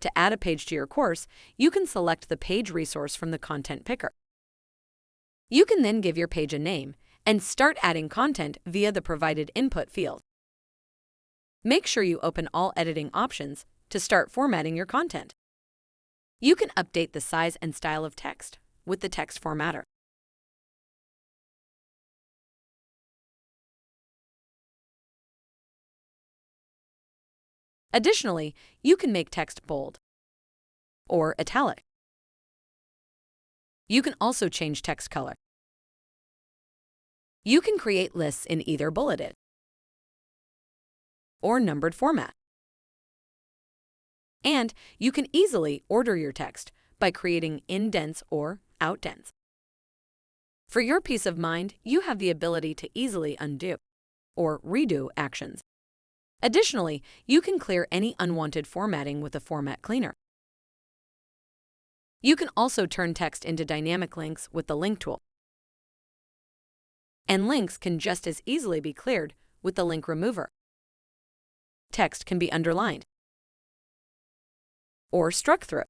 To add a page to your course, you can select the page resource from the content picker. You can then give your page a name and start adding content via the provided input field. Make sure you open all editing options to start formatting your content. You can update the size and style of text with the text formatter. Additionally, you can make text bold or italic. You can also change text color. You can create lists in either bulleted or numbered format. And you can easily order your text by creating indents or outdents. For your peace of mind, you have the ability to easily undo or redo actions. Additionally, you can clear any unwanted formatting with a format cleaner. You can also turn text into dynamic links with the link tool. And links can just as easily be cleared with the link remover. Text can be underlined or struck through.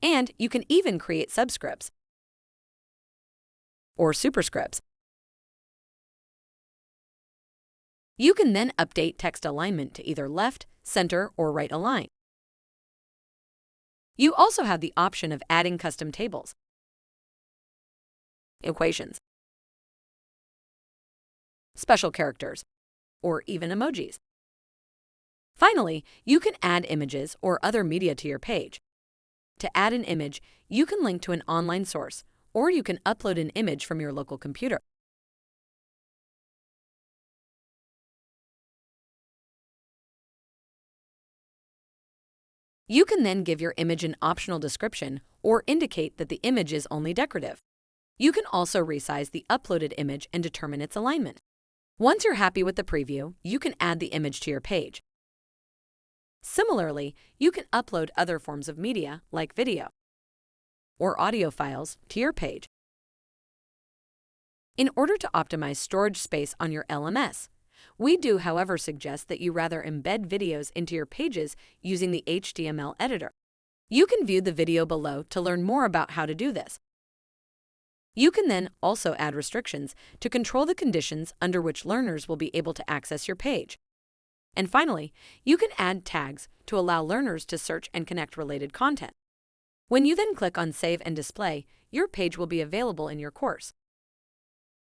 And you can even create subscripts or superscripts. You can then update text alignment to either left, center, or right align. You also have the option of adding custom tables, equations, special characters, or even emojis. Finally, you can add images or other media to your page. To add an image, you can link to an online source, or you can upload an image from your local computer. You can then give your image an optional description or indicate that the image is only decorative. You can also resize the uploaded image and determine its alignment. Once you're happy with the preview, you can add the image to your page. Similarly, you can upload other forms of media like video or audio files to your page. In order to optimize storage space on your LMS, we do, however, suggest that you rather embed videos into your pages using the HTML editor. You can view the video below to learn more about how to do this. You can then also add restrictions to control the conditions under which learners will be able to access your page. And finally, you can add tags to allow learners to search and connect related content. When you then click on Save and Display, your page will be available in your course.